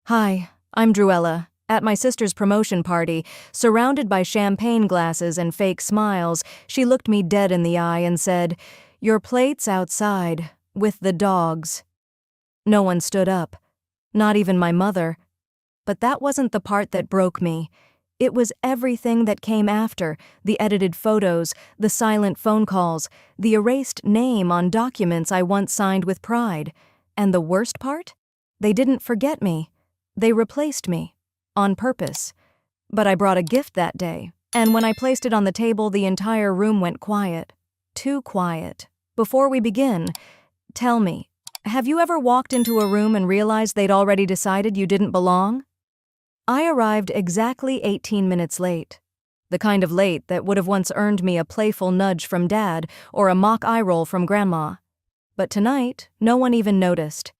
Hi, I'm Druella. At my sister's promotion party, surrounded by champagne glasses and fake smiles, she looked me dead in the eye and said, "Your plate's outside, with the dogs." No one stood up, not even my mother. But that wasn't the part that broke me. It was everything that came after: the edited photos, the silent phone calls, the erased name on documents I once signed with pride. And the worst part? They didn't forget me. They replaced me. On purpose. But I brought a gift that day, and when I placed it on the table, the entire room went quiet. Too quiet. Before we begin, tell me, have you ever walked into a room and realized they'd already decided you didn't belong? I arrived exactly 18 minutes late. The kind of late that would have once earned me a playful nudge from Dad or a mock eye roll from Grandma. But tonight, no one even noticed.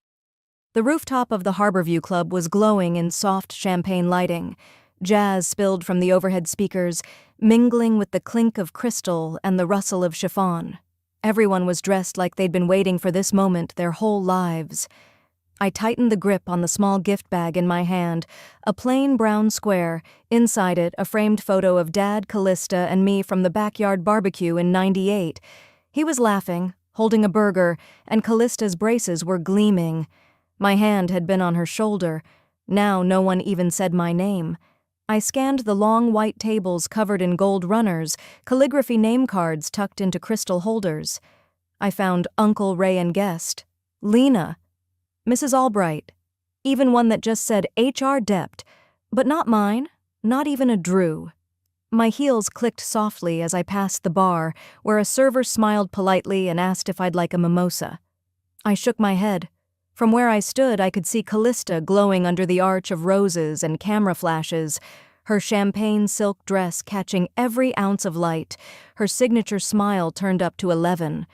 The rooftop of the Harborview Club was glowing in soft champagne lighting. Jazz spilled from the overhead speakers, mingling with the clink of crystal and the rustle of chiffon. Everyone was dressed like they'd been waiting for this moment their whole lives. I tightened the grip on the small gift bag in my hand, a plain brown square, inside it a framed photo of Dad, Callista, and me from the backyard barbecue in '98. He was laughing, holding a burger, and Callista's braces were gleaming. My hand had been on her shoulder. Now no one even said my name. I scanned the long white tables covered in gold runners, calligraphy name cards tucked into crystal holders. I found Uncle Ray and Guest, Lena, Mrs. Albright, even one that just said HR Dept, but not mine, not even a Drew. My heels clicked softly as I passed the bar, where a server smiled politely and asked if I'd like a mimosa. I shook my head. From where I stood, I could see Callista glowing under the arch of roses and camera flashes, her champagne silk dress catching every ounce of light, her signature smile turned up to 11.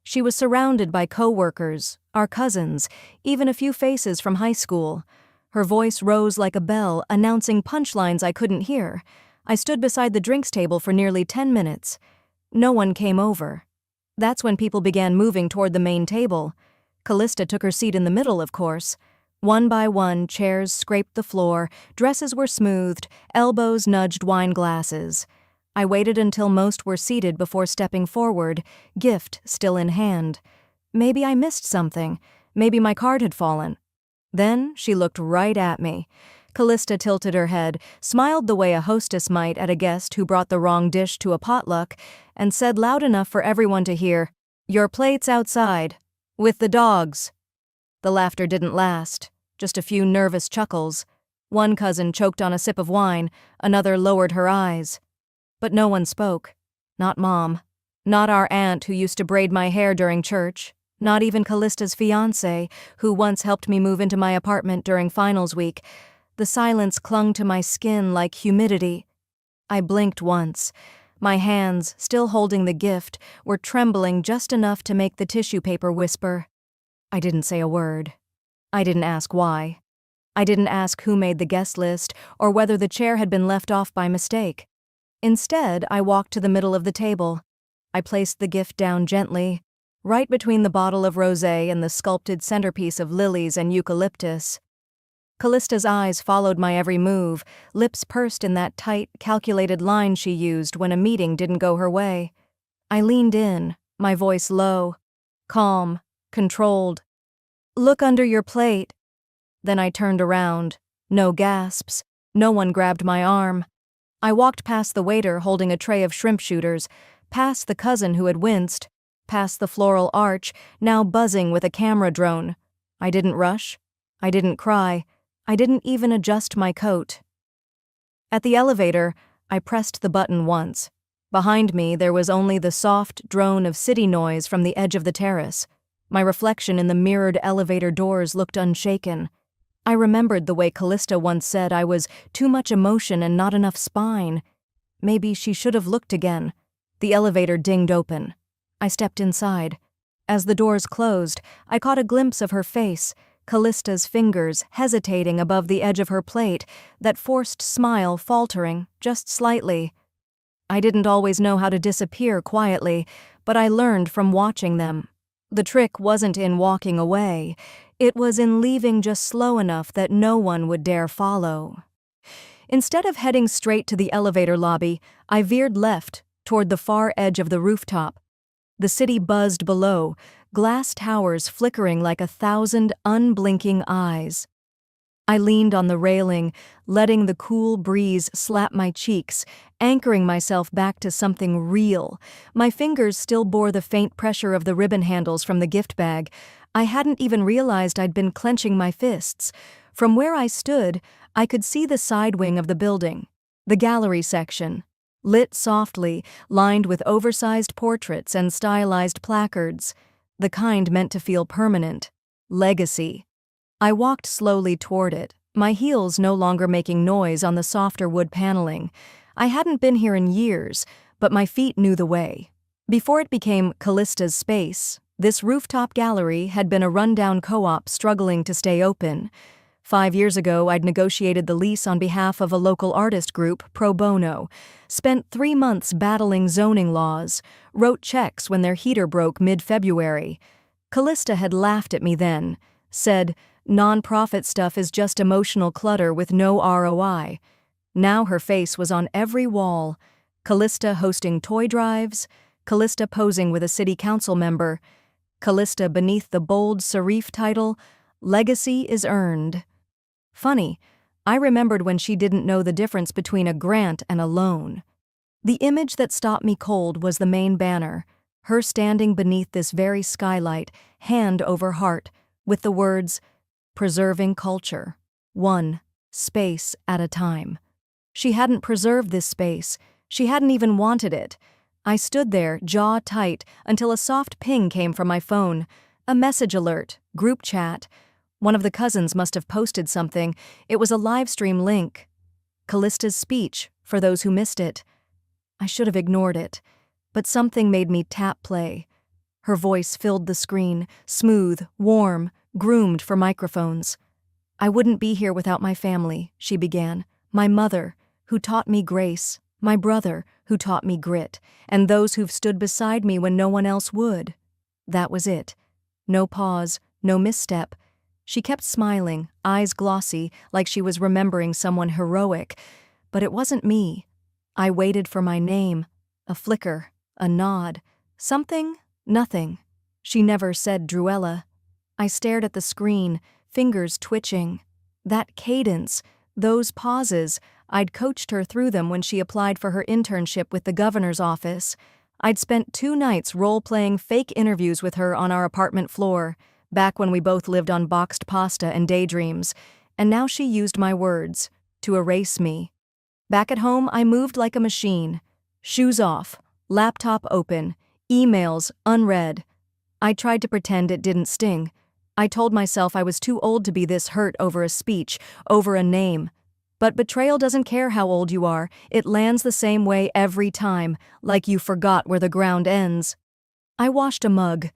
She was surrounded by co-workers, our cousins, even a few faces from high school. Her voice rose like a bell, announcing punchlines I couldn't hear. I stood beside the drinks table for nearly 10 minutes. No one came over. That's when people began moving toward the main table. Callista took her seat in the middle, of course. One by one, chairs scraped the floor, dresses were smoothed, elbows nudged wine glasses. I waited until most were seated before stepping forward, gift still in hand. Maybe I missed something. Maybe my card had fallen. Then she looked right at me. Callista tilted her head, smiled the way a hostess might at a guest who brought the wrong dish to a potluck, and said loud enough for everyone to hear, "Your plate's outside. With the dogs." The laughter didn't last, just a few nervous chuckles. One cousin choked on a sip of wine, another lowered her eyes. But no one spoke. Not Mom. Not our aunt who used to braid my hair during church. Not even Callista's fiancé, who once helped me move into my apartment during finals week. The silence clung to my skin like humidity. I blinked once. My hands, still holding the gift, were trembling just enough to make the tissue paper whisper. I didn't say a word. I didn't ask why. I didn't ask who made the guest list or whether the chair had been left off by mistake. Instead, I walked to the middle of the table. I placed the gift down gently, right between the bottle of rosé and the sculpted centerpiece of lilies and eucalyptus. Callista's eyes followed my every move, lips pursed in that tight, calculated line she used when a meeting didn't go her way. I leaned in, my voice low, calm, controlled. "Look under your plate." Then I turned around. No gasps. No one grabbed my arm. I walked past the waiter holding a tray of shrimp shooters, past the cousin who had winced, past the floral arch, now buzzing with a camera drone. I didn't rush. I didn't cry. I didn't even adjust my coat. At the elevator, I pressed the button once. Behind me, there was only the soft drone of city noise from the edge of the terrace. My reflection in the mirrored elevator doors looked unshaken. I remembered the way Callista once said I was too much emotion and not enough spine. Maybe she should have looked again. The elevator dinged open. I stepped inside. As the doors closed, I caught a glimpse of her face, Callista's fingers hesitating above the edge of her plate, that forced smile faltering, just slightly. I didn't always know how to disappear quietly, but I learned from watching them. The trick wasn't in walking away, it was in leaving just slow enough that no one would dare follow. Instead of heading straight to the elevator lobby, I veered left, toward the far edge of the rooftop. The city buzzed below, glass towers flickering like 1,000 unblinking eyes. I leaned on the railing, letting the cool breeze slap my cheeks, anchoring myself back to something real. My fingers still bore the faint pressure of the ribbon handles from the gift bag. I hadn't even realized I'd been clenching my fists. From where I stood, I could see the side wing of the building, the gallery section, lit softly, lined with oversized portraits and stylized placards, the kind meant to feel permanent. Legacy. I walked slowly toward it, my heels no longer making noise on the softer wood paneling. I hadn't been here in years, but my feet knew the way. Before it became Callista's space, this rooftop gallery had been a rundown co-op struggling to stay open. 5 years ago, I'd negotiated the lease on behalf of a local artist group, pro bono, spent 3 months battling zoning laws, wrote checks when their heater broke mid-February. Callista had laughed at me then, said, "Non-profit stuff is just emotional clutter with no ROI." Now her face was on every wall. Callista hosting toy drives, Callista posing with a city council member, Callista beneath the bold serif title, "Legacy is earned." Funny, I remembered when she didn't know the difference between a grant and a loan. The image that stopped me cold was the main banner, her standing beneath this very skylight, hand over heart, with the words, "Preserving culture, one space at a time." She hadn't preserved this space. She hadn't even wanted it. I stood there, jaw tight, until a soft ping came from my phone. A message alert, group chat. One of the cousins must have posted something. It was a live stream link. Callista's speech, for those who missed it. I should have ignored it, but something made me tap play. Her voice filled the screen, smooth, warm, groomed for microphones. "I wouldn't be here without my family," she began. "My mother, who taught me grace, my brother, who taught me grit, and those who've stood beside me when no one else would." That was it. No pause, no misstep. She kept smiling, eyes glossy, like she was remembering someone heroic. But it wasn't me. I waited for my name. A flicker, a nod. Something, nothing. She never said Druella. I stared at the screen, fingers twitching. That cadence, those pauses, I'd coached her through them when she applied for her internship with the governor's office. I'd spent 2 nights role-playing fake interviews with her on our apartment floor, back when we both lived on boxed pasta and daydreams, and now she used my words to erase me. Back at home, I moved like a machine. Shoes off, laptop open, emails unread. I tried to pretend it didn't sting. I told myself I was too old to be this hurt over a speech, over a name. But betrayal doesn't care how old you are, it lands the same way every time, like you forgot where the ground ends. I washed a mug.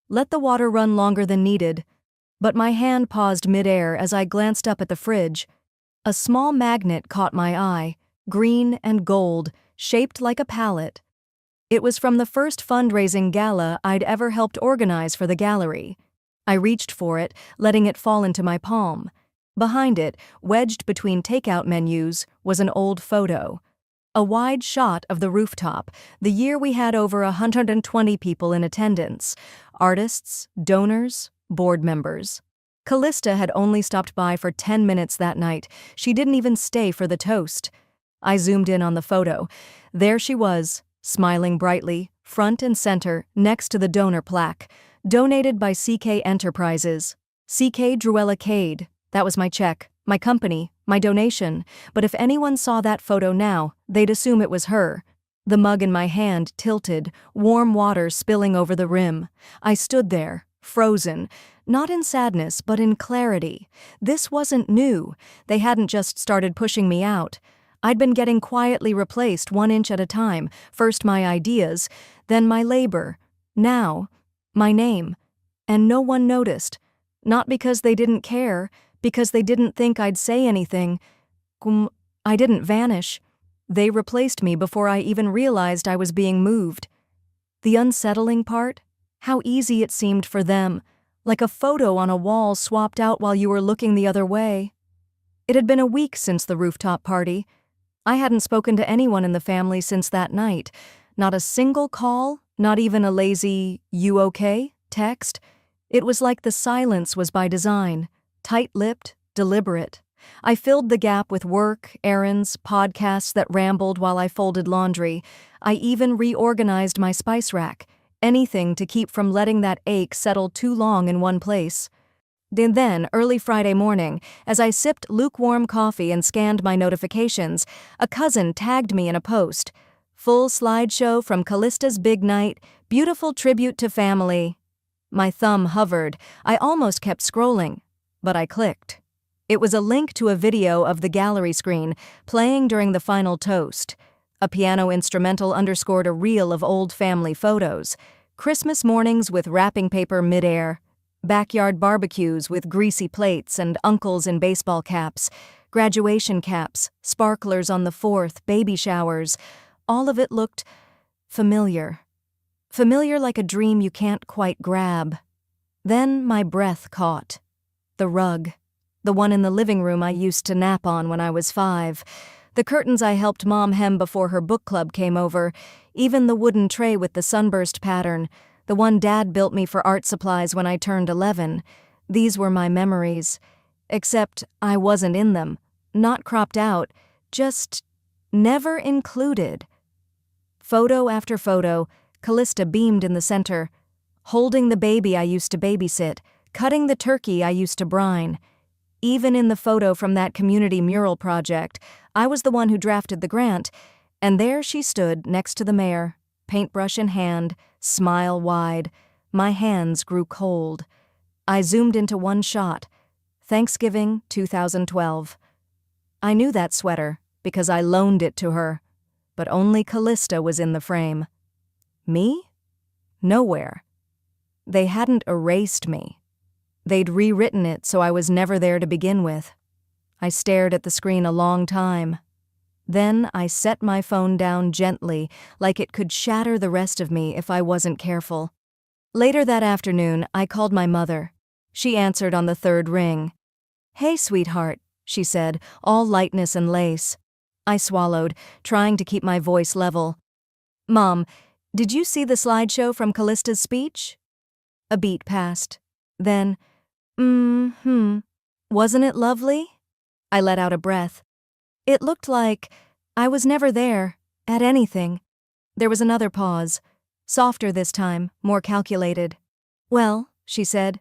Let the water run longer than needed. But my hand paused midair as I glanced up at the fridge. A small magnet caught my eye, green and gold, shaped like a palette. It was from the first fundraising gala I'd ever helped organize for the gallery. I reached for it, letting it fall into my palm. Behind it, wedged between takeout menus, was an old photo. A wide shot of the rooftop, the year we had over 120 people in attendance. Artists, donors, board members. Callista had only stopped by for 10 minutes that night. She didn't even stay for the toast. I zoomed in on the photo. There she was, smiling brightly, front and center, next to the donor plaque. Donated by CK Enterprises. CK Druella Cade. That was my check, my company, my donation. But if anyone saw that photo now, they'd assume it was her. The mug in my hand tilted, warm water spilling over the rim. I stood there, frozen, not in sadness, but in clarity. This wasn't new. They hadn't just started pushing me out. I'd been getting quietly replaced 1 inch at a time, first my ideas, then my labor. Now, my name. And no one noticed. Not because they didn't care, because they didn't think I'd say anything. I didn't vanish. They replaced me before I even realized I was being moved. The unsettling part? How easy it seemed for them, like a photo on a wall swapped out while you were looking the other way. It had been a week since the rooftop party. I hadn't spoken to anyone in the family since that night. Not a single call, not even a lazy, "You okay?" text. It was like the silence was by design, tight-lipped, deliberate. I filled the gap with work, errands, podcasts that rambled while I folded laundry. I even reorganized my spice rack, anything to keep from letting that ache settle too long in one place. Then, early Friday morning, as I sipped lukewarm coffee and scanned my notifications, a cousin tagged me in a post. "Full slideshow from Callista's big night, beautiful tribute to family." My thumb hovered. I almost kept scrolling, but I clicked. It was a link to a video of the gallery screen, playing during the final toast. A piano instrumental underscored a reel of old family photos. Christmas mornings with wrapping paper midair. Backyard barbecues with greasy plates and uncles in baseball caps. Graduation caps, sparklers on the 4th, baby showers. All of it looked familiar. Familiar like a dream you can't quite grab. Then my breath caught. The rug. The one in the living room I used to nap on when I was 5. The curtains I helped Mom hem before her book club came over. Even the wooden tray with the sunburst pattern. The one Dad built me for art supplies when I turned 11. These were my memories. Except I wasn't in them. Not cropped out. Just never included. Photo after photo, Callista beamed in the center. Holding the baby I used to babysit. Cutting the turkey I used to brine. Even in the photo from that community mural project, I was the one who drafted the grant, and there she stood next to the mayor, paintbrush in hand, smile wide. My hands grew cold. I zoomed into one shot. Thanksgiving 2012. I knew that sweater because I loaned it to her, but only Callista was in the frame. Me? Nowhere. They hadn't erased me. They'd rewritten it so I was never there to begin with. I stared at the screen a long time. Then I set my phone down gently, like it could shatter the rest of me if I wasn't careful. Later that afternoon, I called my mother. She answered on the 3rd ring. "Hey, sweetheart," she said, all lightness and lace. I swallowed, trying to keep my voice level. "Mom, did you see the slideshow from Callista's speech?" A beat passed. Then, "Wasn't it lovely?" I let out a breath. It looked like I was never there, at anything. There was another pause, softer this time, more calculated. "Well," she said,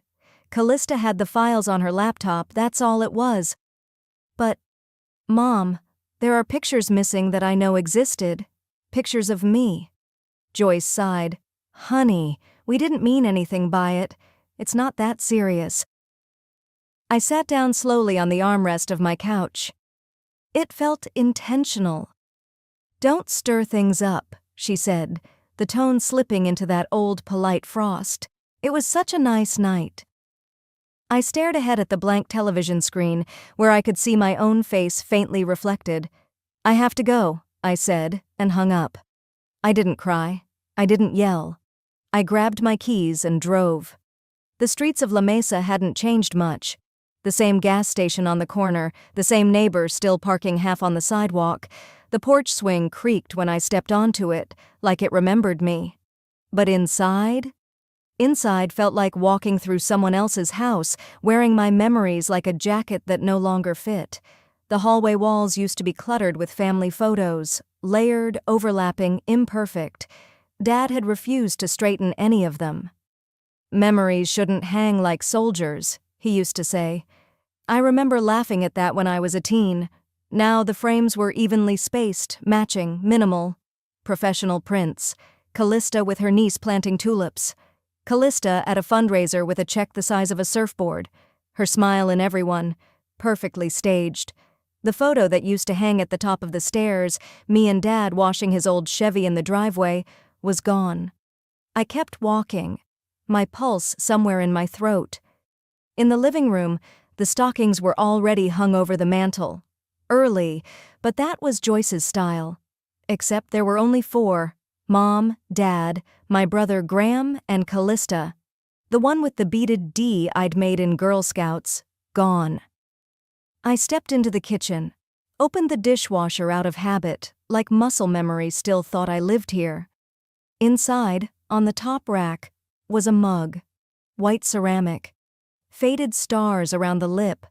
"Callista had the files on her laptop, that's all it was." "But, Mom, there are pictures missing that I know existed. Pictures of me." Joyce sighed. "Honey, we didn't mean anything by it. It's not that serious." I sat down slowly on the armrest of my couch. It felt intentional. "Don't stir things up," she said, the tone slipping into that old polite frost. It was such a nice night. I stared ahead at the blank television screen, where I could see my own face faintly reflected. "I have to go," I said, and hung up. I didn't cry. I didn't yell. I grabbed my keys and drove. The streets of La Mesa hadn't changed much. The same gas station on the corner, the same neighbor still parking half on the sidewalk. The porch swing creaked when I stepped onto it, like it remembered me. But inside? Inside felt like walking through someone else's house, wearing my memories like a jacket that no longer fit. The hallway walls used to be cluttered with family photos, layered, overlapping, imperfect. Dad had refused to straighten any of them. "Memories shouldn't hang like soldiers," he used to say. I remember laughing at that when I was a teen. Now the frames were evenly spaced, matching, minimal. Professional prints. Callista with her niece planting tulips. Callista at a fundraiser with a check the size of a surfboard. Her smile in everyone. Perfectly staged. The photo that used to hang at the top of the stairs, me and Dad washing his old Chevy in the driveway, was gone. I kept walking, my pulse somewhere in my throat. In the living room, the stockings were already hung over the mantel. Early, but that was Joyce's style. Except there were only 4, Mom, Dad, my brother Graham, and Callista. The one with the beaded D I'd made in Girl Scouts, gone. I stepped into the kitchen, opened the dishwasher out of habit, like muscle memory still thought I lived here. Inside, on the top rack, was a mug, white ceramic, faded stars around the lip,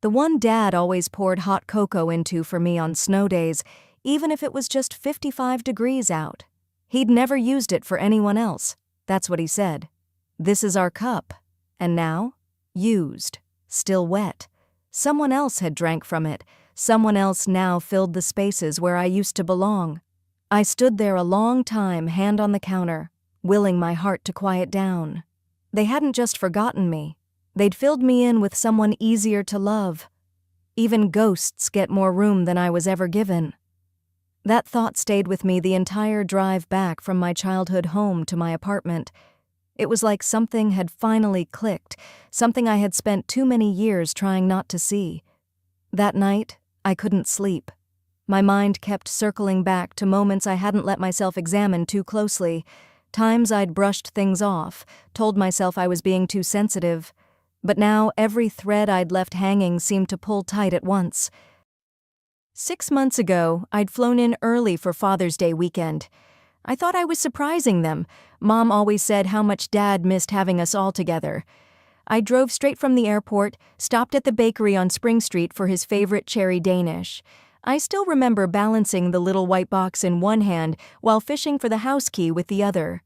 the one Dad always poured hot cocoa into for me on snow days, even if it was just 55 degrees out. He'd never used it for anyone else, that's what he said. This is our cup. And now? Used. Still wet. Someone else had drank from it. Someone else now filled the spaces where I used to belong. I stood there a long time, hand on the counter, willing my heart to quiet down. They hadn't just forgotten me. They'd filled me in with someone easier to love. Even ghosts get more room than I was ever given. That thought stayed with me the entire drive back from my childhood home to my apartment. It was like something had finally clicked, something I had spent too many years trying not to see. That night, I couldn't sleep. My mind kept circling back to moments I hadn't let myself examine too closely, times I'd brushed things off, told myself I was being too sensitive. But now every thread I'd left hanging seemed to pull tight at once. 6 months ago, I'd flown in early for Father's Day weekend. I thought I was surprising them. Mom always said how much Dad missed having us all together. I drove straight from the airport, stopped at the bakery on Spring Street for his favorite cherry Danish. I still remember balancing the little white box in one hand while fishing for the house key with the other.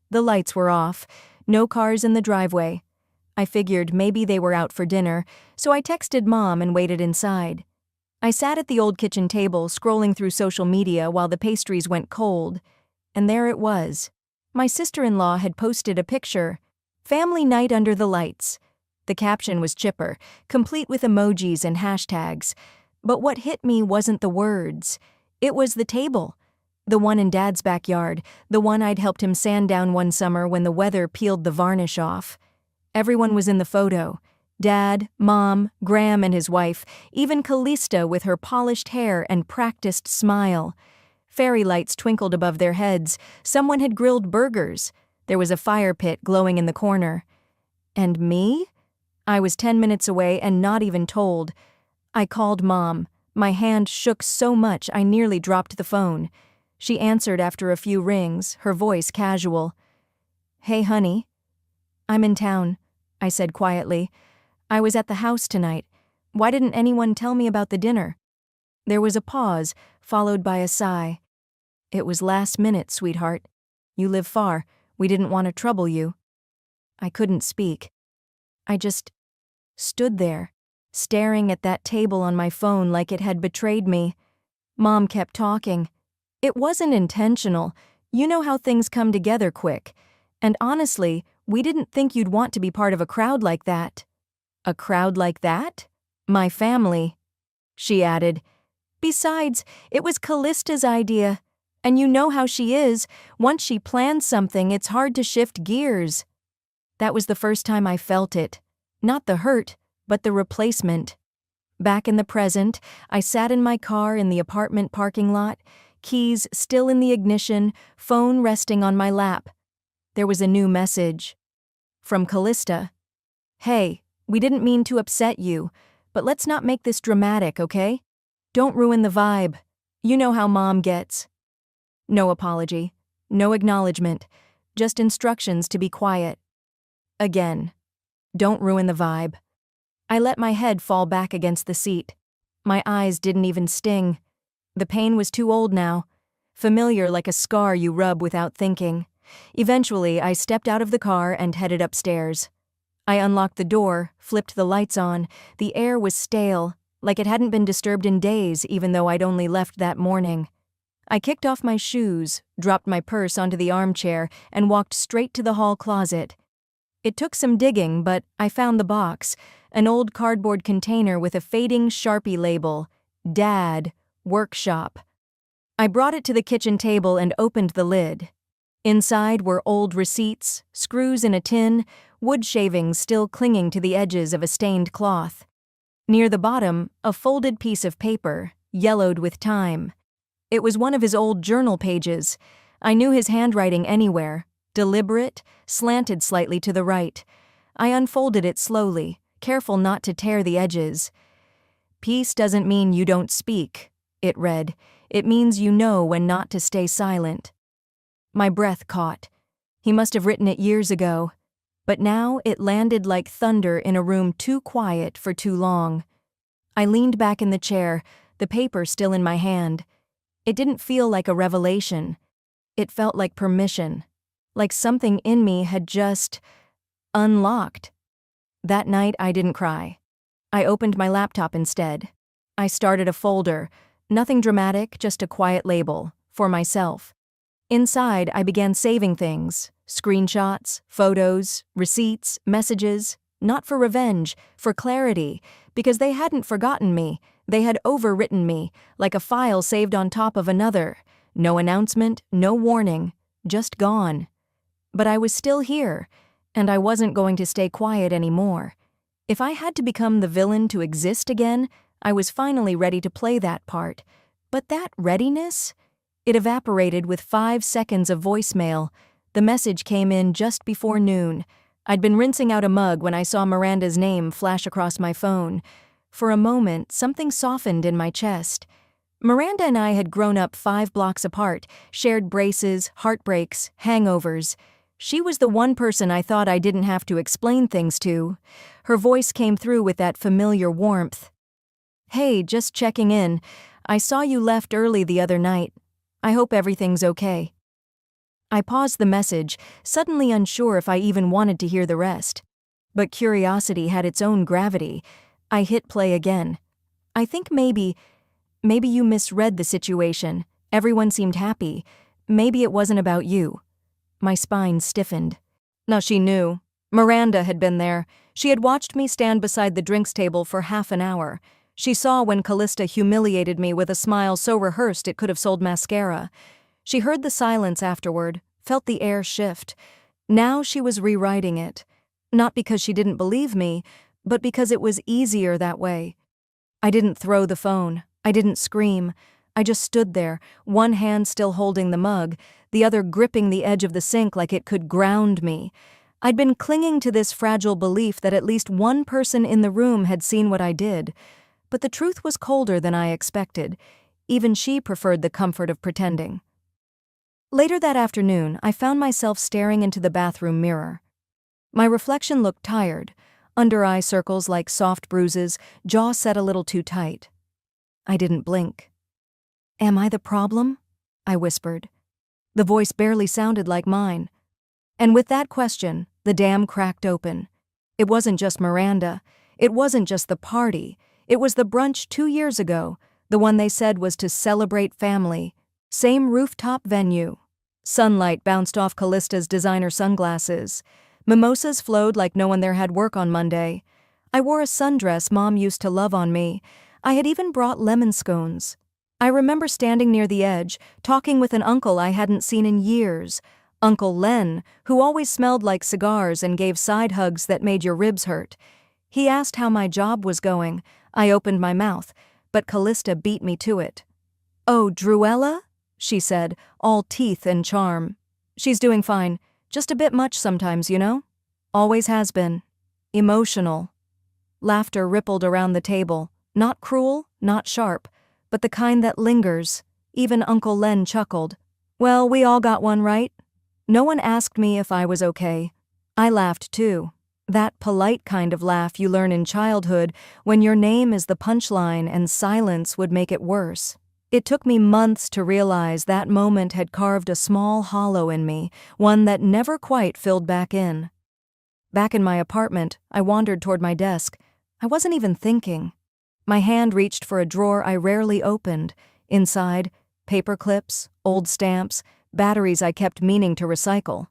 The lights were off, no cars in the driveway. I figured maybe they were out for dinner, so I texted Mom and waited inside. I sat at the old kitchen table scrolling through social media while the pastries went cold. And there it was. My sister-in-law had posted a picture. Family night under the lights. The caption was chipper, complete with emojis and hashtags. But what hit me wasn't the words. It was the table. The one in Dad's backyard, the one I'd helped him sand down one summer when the weather peeled the varnish off. Everyone was in the photo. Dad, Mom, Graham and his wife, even Callista with her polished hair and practiced smile. Fairy lights twinkled above their heads. Someone had grilled burgers. There was a fire pit glowing in the corner. And me? I was 10 minutes away and not even told. I called Mom. My hand shook so much I nearly dropped the phone. She answered after a few rings, her voice casual. "Hey, honey." "I'm in town," I said quietly. "I was at the house tonight. Why didn't anyone tell me about the dinner?" There was a pause, followed by a sigh. "It was last minute, sweetheart. You live far. We didn't want to trouble you." I couldn't speak. I just stood there, staring at that table on my phone like it had betrayed me. Mom kept talking. "It wasn't intentional. You know how things come together quick. And honestly, we didn't think you'd want to be part of a crowd like that." "A crowd like that?" "My family," she added. "Besides, it was Callista's idea. And you know how she is. Once she plans something, it's hard to shift gears." That was the first time I felt it. Not the hurt, but the replacement. Back in the present, I sat in my car in the apartment parking lot, keys still in the ignition, phone resting on my lap. There was a new message. From Callista. "Hey, we didn't mean to upset you, but let's not make this dramatic, okay? Don't ruin the vibe. You know how Mom gets." No apology, no acknowledgement, just instructions to be quiet. Again, don't ruin the vibe. I let my head fall back against the seat. My eyes didn't even sting. The pain was too old now, familiar like a scar you rub without thinking. Eventually, I stepped out of the car and headed upstairs. I unlocked the door, flipped the lights on. The air was stale, like it hadn't been disturbed in days even though I'd only left that morning. I kicked off my shoes, dropped my purse onto the armchair, and walked straight to the hall closet. It took some digging, but I found the box, an old cardboard container with a fading Sharpie label, Dad, Workshop. I brought it to the kitchen table and opened the lid. Inside were old receipts, screws in a tin, wood shavings still clinging to the edges of a stained cloth. Near the bottom, a folded piece of paper, yellowed with time. It was one of his old journal pages. I knew his handwriting anywhere, deliberate, slanted slightly to the right. I unfolded it slowly, careful not to tear the edges. "Peace doesn't mean you don't speak," it read. "It means you know when not to stay silent." My breath caught. He must have written it years ago. But now it landed like thunder in a room too quiet for too long. I leaned back in the chair, the paper still in my hand. It didn't feel like a revelation. It felt like permission. Like something in me had just unlocked. That night I didn't cry. I opened my laptop instead. I started a folder. Nothing dramatic, just a quiet label. For myself. Inside, I began saving things. Screenshots, photos, receipts, messages. Not for revenge, for clarity. Because they hadn't forgotten me. They had overwritten me, like a file saved on top of another. No announcement, no warning. Just gone. But I was still here. And I wasn't going to stay quiet anymore. If I had to become the villain to exist again, I was finally ready to play that part. But that readiness? It evaporated with 5 seconds of voicemail. The message came in just before noon. I'd been rinsing out a mug when I saw Miranda's name flash across my phone. For a moment, something softened in my chest. Miranda and I had grown up 5 blocks apart, shared braces, heartbreaks, hangovers. She was the one person I thought I didn't have to explain things to. Her voice came through with that familiar warmth. "Hey, just checking in. I saw you left early the other night. I hope everything's okay." I paused the message, suddenly unsure if I even wanted to hear the rest. But curiosity had its own gravity. I hit play again. "I think maybe you misread the situation. Everyone seemed happy. Maybe it wasn't about you." My spine stiffened. Now she knew. Miranda had been there. She had watched me stand beside the drinks table for half an hour. She saw when Callista humiliated me with a smile so rehearsed it could have sold mascara. She heard the silence afterward, felt the air shift. Now she was rewriting it. Not because she didn't believe me, but because it was easier that way. I didn't throw the phone. I didn't scream. I just stood there, one hand still holding the mug, the other gripping the edge of the sink like it could ground me. I'd been clinging to this fragile belief that at least one person in the room had seen what I did. But the truth was colder than I expected. Even she preferred the comfort of pretending. Later that afternoon, I found myself staring into the bathroom mirror. My reflection looked tired, under-eye circles like soft bruises, jaw set a little too tight. I didn't blink. "Am I the problem?" I whispered. The voice barely sounded like mine. And with that question, the dam cracked open. It wasn't just Miranda. It wasn't just the party. It was the brunch 2 years ago, the one they said was to celebrate family. Same rooftop venue. Sunlight bounced off Callista's designer sunglasses. Mimosas flowed like no one there had work on Monday. I wore a sundress Mom used to love on me. I had even brought lemon scones. I remember standing near the edge, talking with an uncle I hadn't seen in years. Uncle Len, who always smelled like cigars and gave side hugs that made your ribs hurt. He asked how my job was going. I opened my mouth, but Callista beat me to it. "Oh, Druella?" she said, all teeth and charm. "She's doing fine. Just a bit much sometimes, you know? Always has been. Emotional." Laughter rippled around the table. Not cruel, not sharp, but the kind that lingers. Even Uncle Len chuckled. "Well, we all got one, right?" No one asked me if I was okay. I laughed too. That polite kind of laugh you learn in childhood when your name is the punchline and silence would make it worse. It took me months to realize that moment had carved a small hollow in me, one that never quite filled back in. Back in my apartment, I wandered toward my desk. I wasn't even thinking. My hand reached for a drawer I rarely opened. Inside, paper clips, old stamps, batteries I kept meaning to recycle.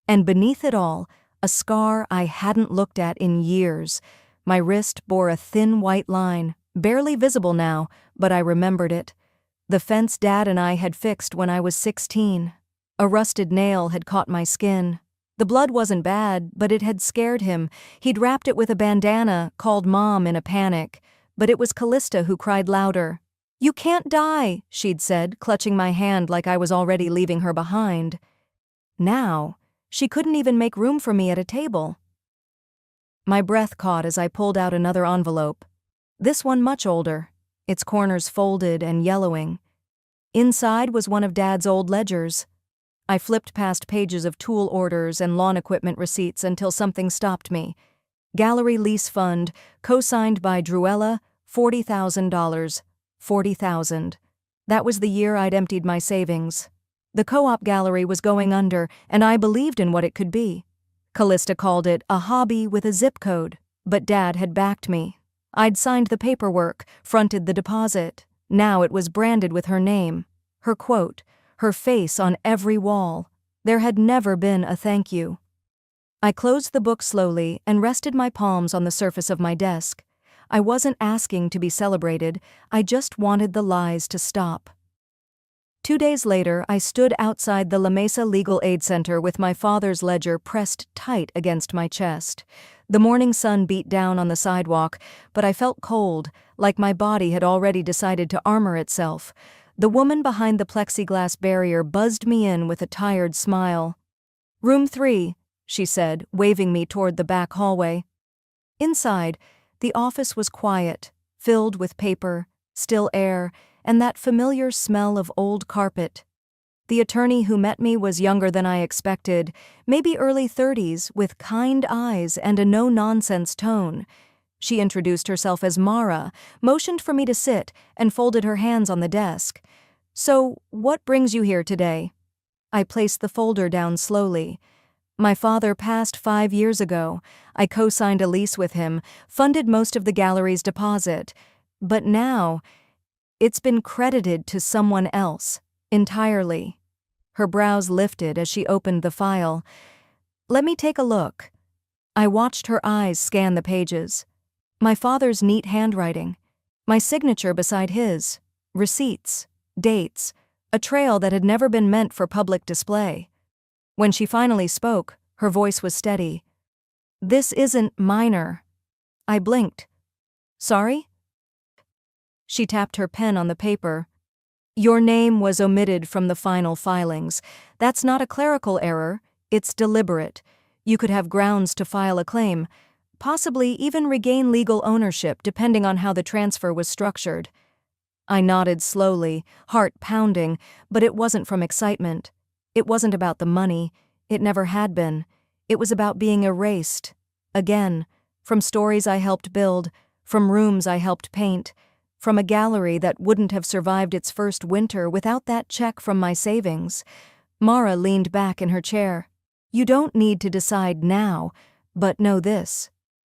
And beneath it all, a scar I hadn't looked at in years. My wrist bore a thin white line, barely visible now, but I remembered it. The fence Dad and I had fixed when I was 16. A rusted nail had caught my skin. The blood wasn't bad, but it had scared him. He'd wrapped it with a bandana, called Mom in a panic. But it was Callista who cried louder. "You can't die," she'd said, clutching my hand like I was already leaving her behind. Now, she couldn't even make room for me at a table. My breath caught as I pulled out another envelope. This one much older, its corners folded and yellowing. Inside was one of Dad's old ledgers. I flipped past pages of tool orders and lawn equipment receipts until something stopped me. Gallery lease fund, co-signed by Druella, $40,000. $40,000. That was the year I'd emptied my savings. The co-op gallery was going under, and I believed in what it could be. Callista called it a hobby with a zip code, but Dad had backed me. I'd signed the paperwork, fronted the deposit. Now it was branded with her name, her quote, her face on every wall. There had never been a thank you. I closed the book slowly and rested my palms on the surface of my desk. I wasn't asking to be celebrated, I just wanted the lies to stop. 2 days later, I stood outside the La Mesa Legal Aid Center with my father's ledger pressed tight against my chest. The morning sun beat down on the sidewalk, but I felt cold, like my body had already decided to armor itself. The woman behind the plexiglass barrier buzzed me in with a tired smile. "Room 3, she said, waving me toward the back hallway. Inside, the office was quiet, filled with paper, still air, and that familiar smell of old carpet. The attorney who met me was younger than I expected, maybe early 30s, with kind eyes and a no-nonsense tone. She introduced herself as Mara, motioned for me to sit, and folded her hands on the desk. "So, what brings you here today?" I placed the folder down slowly. My father passed 5 years ago. I co-signed a lease with him, funded most of the gallery's deposit. But now, it's been credited to someone else, entirely. Her brows lifted as she opened the file. "Let me take a look." I watched her eyes scan the pages. My father's neat handwriting, my signature beside his, receipts, dates, a trail that had never been meant for public display. When she finally spoke, her voice was steady. "This isn't minor." I blinked. "Sorry?" She tapped her pen on the paper. "Your name was omitted from the final filings. That's not a clerical error, it's deliberate. You could have grounds to file a claim, possibly even regain legal ownership depending on how the transfer was structured." I nodded slowly, heart pounding, but it wasn't from excitement. It wasn't about the money. It never had been. It was about being erased. Again, from stories I helped build, from rooms I helped paint, from a gallery that wouldn't have survived its first winter without that check from my savings. Mara leaned back in her chair. "You don't need to decide now, but know this.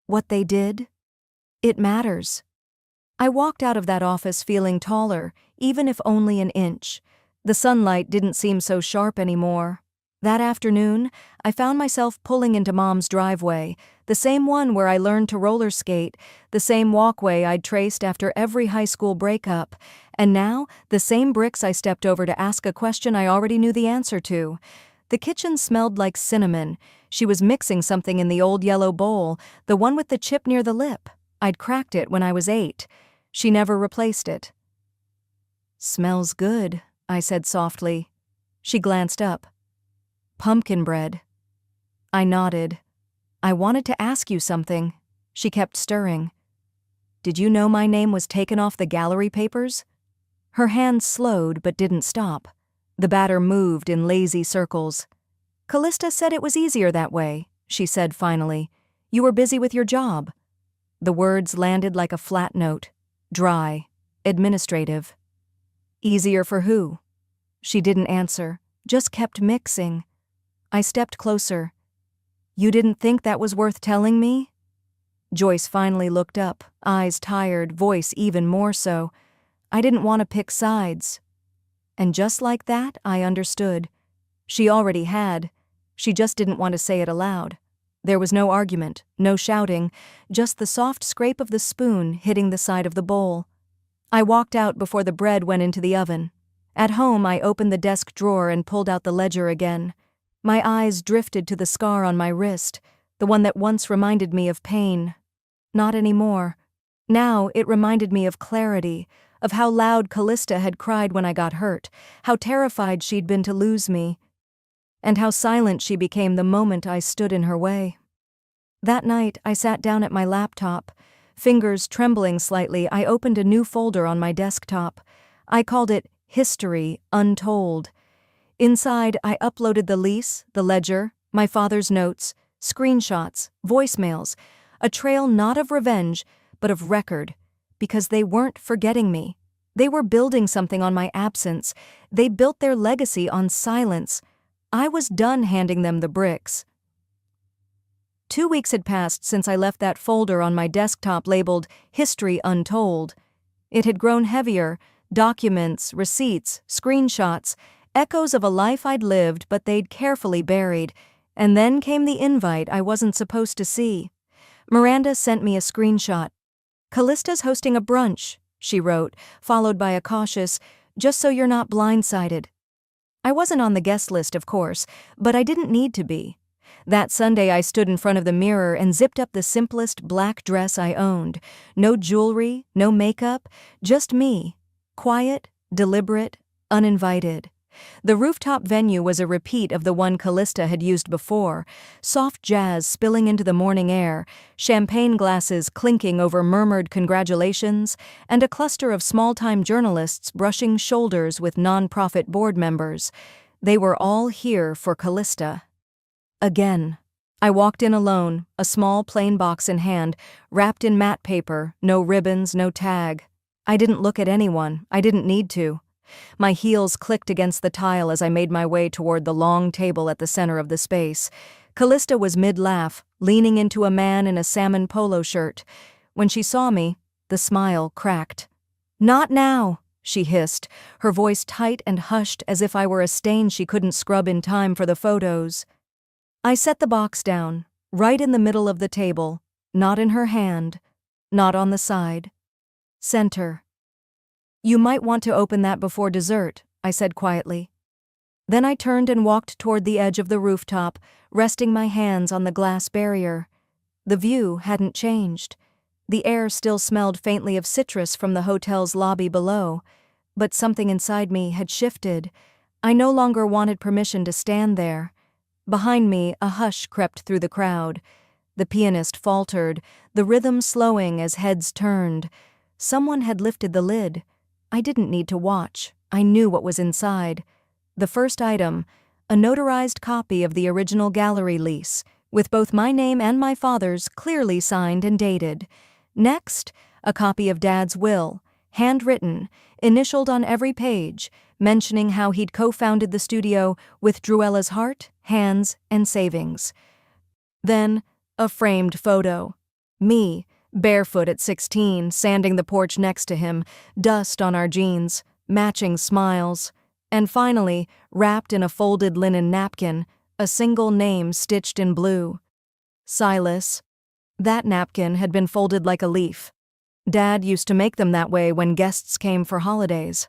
What they did? It matters." I walked out of that office feeling taller, even if only an inch. The sunlight didn't seem so sharp anymore. That afternoon, I found myself pulling into Mom's driveway, the same one where I learned to roller skate, the same walkway I'd traced after every high school breakup, and now the same bricks I stepped over to ask a question I already knew the answer to. The kitchen smelled like cinnamon. She was mixing something in the old yellow bowl, the one with the chip near the lip. I'd cracked it when I was 8. She never replaced it. "Smells good," I said softly. She glanced up. "Pumpkin bread." I nodded. "I wanted to ask you something." She kept stirring. "Did you know my name was taken off the gallery papers?" Her hand slowed but didn't stop. The batter moved in lazy circles. "Callista said it was easier that way," she said finally. "You were busy with your job." The words landed like a flat note. Dry. Administrative. "Easier for who?" She didn't answer, just kept mixing. I stepped closer. "You didn't think that was worth telling me?" Joyce finally looked up, eyes tired, voice even more so. I didn't want to pick sides. And just like that, I understood. She already had. She just didn't want to say it aloud. There was no argument, no shouting, just the soft scrape of the spoon hitting the side of the bowl. I walked out before the bread went into the oven. At home, I opened the desk drawer and pulled out the ledger again. My eyes drifted to the scar on my wrist, the one that once reminded me of pain. Not anymore. Now it reminded me of clarity, of how loud Callista had cried when I got hurt, how terrified she'd been to lose me, and how silent she became the moment I stood in her way. That night, I sat down at my laptop. Fingers trembling slightly, I opened a new folder on my desktop. I called it History Untold. Inside, I uploaded the lease, the ledger, my father's notes, screenshots, voicemails, a trail not of revenge, but of record, because they weren't forgetting me. They were building something on my absence. They built their legacy on silence. I was done handing them the bricks. 2 weeks had passed since I left that folder on my desktop labeled History Untold. It had grown heavier, documents, receipts, screenshots, echoes of a life I'd lived but they'd carefully buried. And then came the invite I wasn't supposed to see. Miranda sent me a screenshot. "Callista's hosting a brunch," she wrote, followed by a cautious, "just so you're not blindsided." I wasn't on the guest list, of course, but I didn't need to be. That Sunday I stood in front of the mirror and zipped up the simplest black dress I owned. No jewelry, no makeup, just me. Quiet, deliberate, uninvited. The rooftop venue was a repeat of the one Callista had used before, soft jazz spilling into the morning air, champagne glasses clinking over murmured congratulations, and a cluster of small-time journalists brushing shoulders with non-profit board members. They were all here for Callista. Again. I walked in alone, a small plain box in hand, wrapped in matte paper, no ribbons, no tag. I didn't look at anyone. I didn't need to. My heels clicked against the tile as I made my way toward the long table at the center of the space. Callista was mid-laugh, leaning into a man in a salmon polo shirt. When she saw me, the smile cracked. "Not now," she hissed, her voice tight and hushed as if I were a stain she couldn't scrub in time for the photos. I set the box down, right in the middle of the table, not in her hand, not on the side. Center. "You might want to open that before dessert," I said quietly. Then I turned and walked toward the edge of the rooftop, resting my hands on the glass barrier. The view hadn't changed. The air still smelled faintly of citrus from the hotel's lobby below, but something inside me had shifted. I no longer wanted permission to stand there. Behind me, a hush crept through the crowd. The pianist faltered, the rhythm slowing as heads turned. Someone had lifted the lid. I didn't need to watch. I knew what was inside. The first item, a notarized copy of the original gallery lease, with both my name and my father's clearly signed and dated. Next, a copy of Dad's will, handwritten, initialed on every page, mentioning how he'd co-founded the studio with Druella's heart, hands, and savings. Then, a framed photo. Me, barefoot at 16, sanding the porch next to him, dust on our jeans, matching smiles. And finally, wrapped in a folded linen napkin, a single name stitched in blue. Silas. That napkin had been folded like a leaf. Dad used to make them that way when guests came for holidays.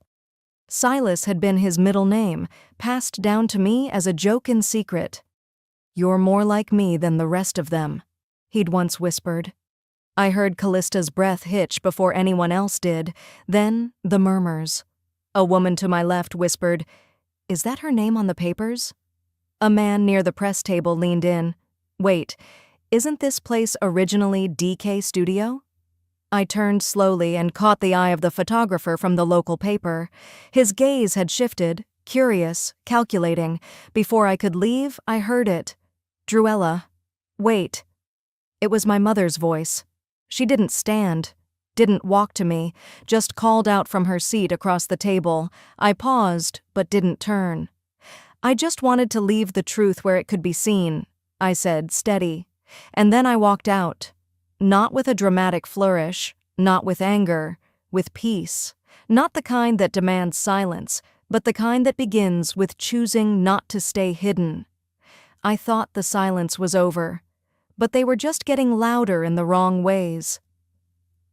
Silas had been his middle name, passed down to me as a joke in secret. "You're more like me than the rest of them," he'd once whispered. I heard Callista's breath hitch before anyone else did, then the murmurs. A woman to my left whispered, "Is that her name on the papers?" A man near the press table leaned in. "Wait, isn't this place originally DK Studio?" I turned slowly and caught the eye of the photographer from the local paper. His gaze had shifted, curious, calculating. Before I could leave, I heard it. "Druella, wait." It was my mother's voice. She didn't stand, didn't walk to me, just called out from her seat across the table. I paused, but didn't turn. "I just wanted to leave the truth where it could be seen," I said, steady. And then I walked out. Not with a dramatic flourish, not with anger, with peace. Not the kind that demands silence, but the kind that begins with choosing not to stay hidden. I thought the silence was over, but they were just getting louder in the wrong ways.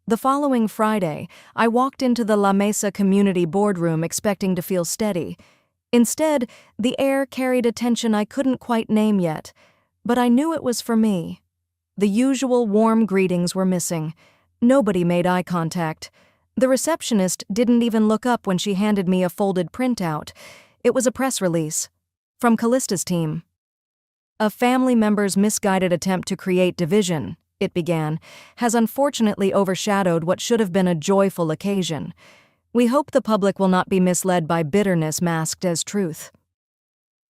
The following Friday, I walked into the La Mesa community boardroom expecting to feel steady. Instead, the air carried a tension I couldn't quite name yet, but I knew it was for me. The usual warm greetings were missing. Nobody made eye contact. The receptionist didn't even look up when she handed me a folded printout. It was a press release. From Callista's team. A family member's misguided attempt to create division, it began, has unfortunately overshadowed what should have been a joyful occasion. We hope the public will not be misled by bitterness masked as truth.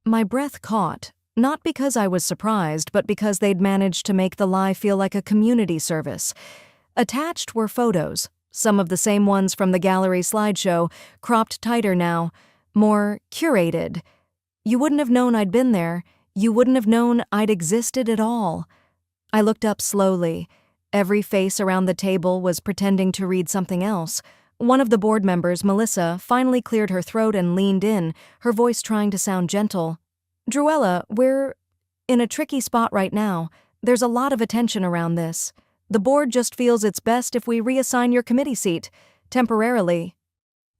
My breath caught, not because I was surprised, but because they'd managed to make the lie feel like a community service. Attached were photos, some of the same ones from the gallery slideshow, cropped tighter now, more curated. You wouldn't have known I'd been there. You wouldn't have known I'd existed at all. I looked up slowly. Every face around the table was pretending to read something else. One of the board members, Melissa, finally cleared her throat and leaned in, her voice trying to sound gentle. "Druella, we're in a tricky spot right now. There's a lot of attention around this. The board just feels it's best if we reassign your committee seat, temporarily."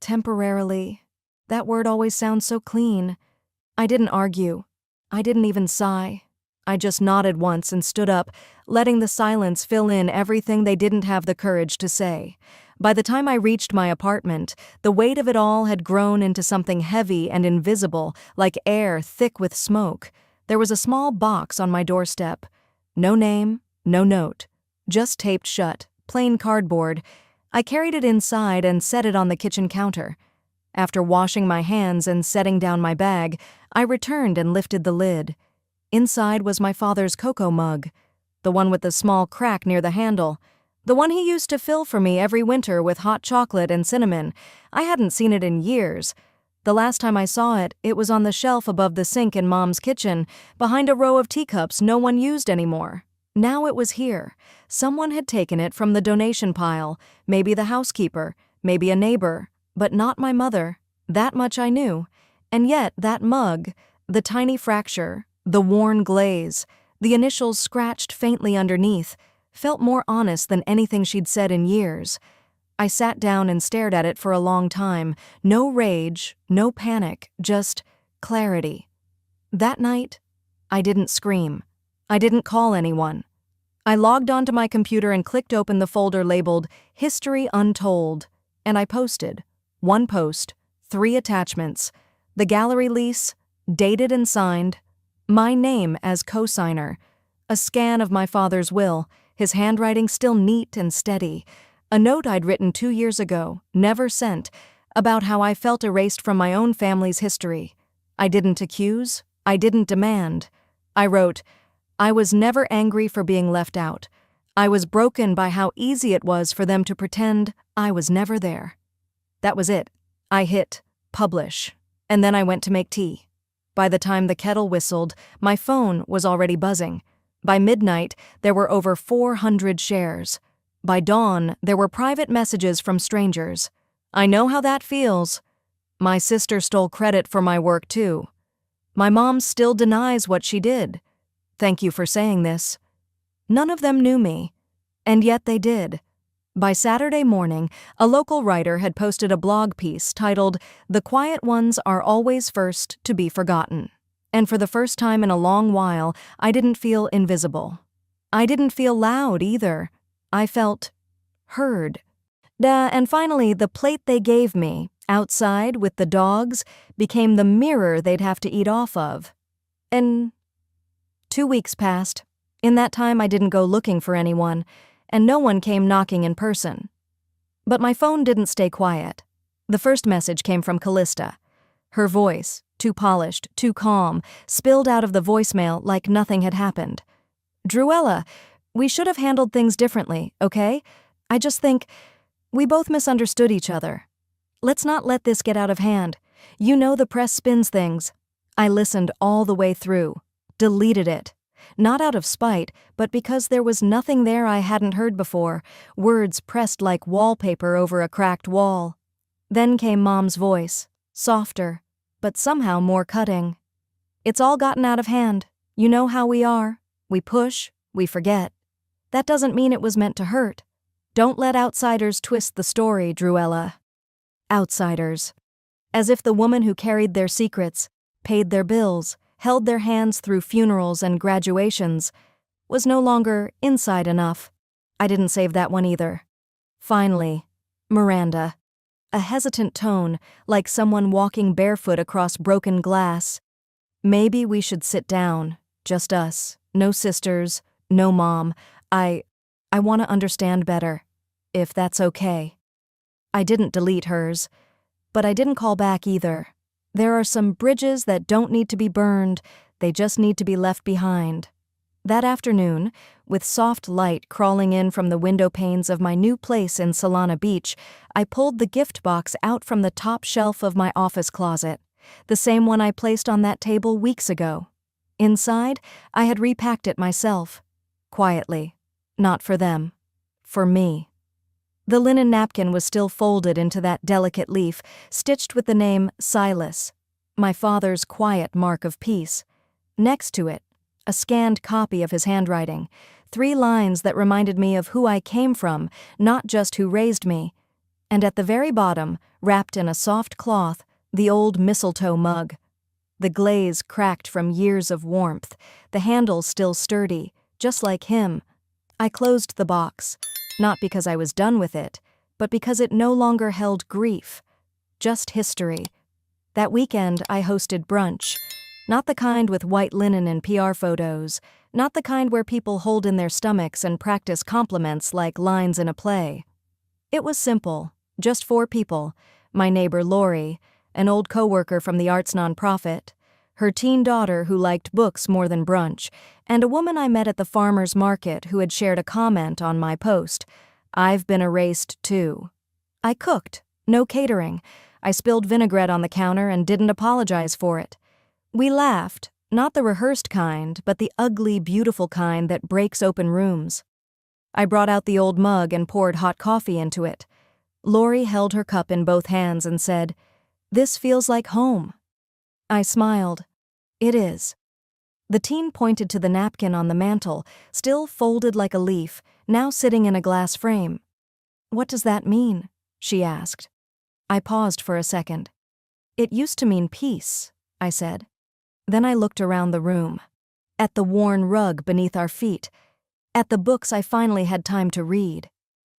Temporarily. That word always sounds so clean. I didn't argue. I didn't even sigh. I just nodded once and stood up, letting the silence fill in everything they didn't have the courage to say. By the time I reached my apartment, the weight of it all had grown into something heavy and invisible, like air thick with smoke. There was a small box on my doorstep. No name, no note. Just taped shut, plain cardboard. I carried it inside and set it on the kitchen counter. After washing my hands and setting down my bag, I returned and lifted the lid. Inside was my father's cocoa mug, the one with the small crack near the handle. The one he used to fill for me every winter with hot chocolate and cinnamon. I hadn't seen it in years. The last time I saw it, it was on the shelf above the sink in Mom's kitchen, behind a row of teacups no one used anymore. Now it was here. Someone had taken it from the donation pile, maybe the housekeeper, maybe a neighbor, but not my mother. That much I knew. And yet that mug, the tiny fracture, the worn glaze, the initials scratched faintly underneath, felt more honest than anything she'd said in years. I sat down and stared at it for a long time. No rage, no panic, just clarity. That night, I didn't scream. I didn't call anyone. I logged onto my computer and clicked open the folder labeled History Untold, and I posted. One post, 3 attachments, the gallery lease, dated and signed, my name as co-signer, a scan of my father's will, his handwriting still neat and steady, a note I'd written 2 years ago, never sent, about how I felt erased from my own family's history. I didn't accuse, I didn't demand. I wrote, I was never angry for being left out. I was broken by how easy it was for them to pretend I was never there. That was it. I hit publish, and then I went to make tea. By the time the kettle whistled, my phone was already buzzing. By midnight, there were over 400 shares. By dawn, there were private messages from strangers. I know how that feels. My sister stole credit for my work too. My mom still denies what she did. Thank you for saying this. None of them knew me, and yet they did. By Saturday morning, a local writer had posted a blog piece titled, "The Quiet Ones Are Always First to Be Forgotten." And for the first time in a long while, I didn't feel invisible. I didn't feel loud either. I felt heard. And finally, the plate they gave me, outside with the dogs, became the mirror they'd have to eat off of. And 2 weeks passed. In that time, I didn't go looking for anyone, and no one came knocking in person. But my phone didn't stay quiet. The first message came from Callista. Her voice, too polished, too calm, spilled out of the voicemail like nothing had happened. "Druella, we should have handled things differently, okay? I just think we both misunderstood each other. Let's not let this get out of hand. You know the press spins things." I listened all the way through, deleted it. Not out of spite, but because there was nothing there I hadn't heard before, words pressed like wallpaper over a cracked wall. Then came Mom's voice, softer, but somehow more cutting. "It's all gotten out of hand. You know how we are. We push, we forget. That doesn't mean it was meant to hurt. Don't let outsiders twist the story, Druella." Outsiders. As if the woman who carried their secrets, paid their bills, held their hands through funerals and graduations, was no longer inside enough. I didn't save that one either. Finally, Miranda. A hesitant tone, like someone walking barefoot across broken glass. Maybe we should sit down, just us, no sisters, no mom. I want to understand better, if that's okay. I didn't delete hers, but I didn't call back either. There are some bridges that don't need to be burned, they just need to be left behind. That afternoon, with soft light crawling in from the window panes of my new place in Solana Beach, I pulled the gift box out from the top shelf of my office closet, the same one I placed on that table weeks ago. Inside, I had repacked it myself. Quietly. Not for them. For me. The linen napkin was still folded into that delicate leaf, stitched with the name Silas, my father's quiet mark of peace. Next to it, a scanned copy of his handwriting, 3 lines that reminded me of who I came from, not just who raised me. And at the very bottom, wrapped in a soft cloth, the old mistletoe mug. The glaze cracked from years of warmth, the handle still sturdy, just like him. I closed the box, not because I was done with it, but because it no longer held grief, just history. That weekend I hosted brunch. Not the kind with white linen and PR photos, not the kind where people hold in their stomachs and practice compliments like lines in a play. It was simple, just 4 people, my neighbor Lori, an old coworker from the arts nonprofit, her teen daughter who liked books more than brunch, and a woman I met at the farmer's market who had shared a comment on my post. I've been erased too. I cooked, no catering. I spilled vinaigrette on the counter and didn't apologize for it. We laughed, not the rehearsed kind, but the ugly, beautiful kind that breaks open rooms. I brought out the old mug and poured hot coffee into it. Lori held her cup in both hands and said, "This feels like home." I smiled. It is. The teen pointed to the napkin on the mantel, still folded like a leaf, now sitting in a glass frame. "What does that mean?" she asked. I paused for a second. "It used to mean peace," I said. Then I looked around the room. At the worn rug beneath our feet. At the books I finally had time to read.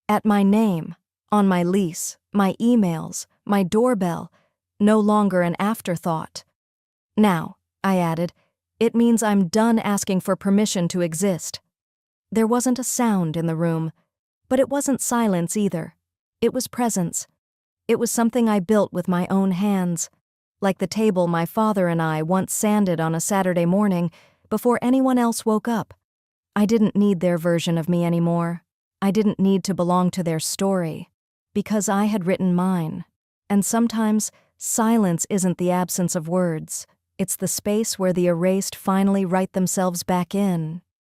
At my name, on my lease, my emails, my doorbell, no longer an afterthought. Now, I added, it means I'm done asking for permission to exist. There wasn't a sound in the room, but it wasn't silence either. It was presence. It was something I built with my own hands, like the table my father and I once sanded on a Saturday morning before anyone else woke up. I didn't need their version of me anymore. I didn't need to belong to their story, because I had written mine. And sometimes, silence isn't the absence of words. It's the space where the erased finally write themselves back in,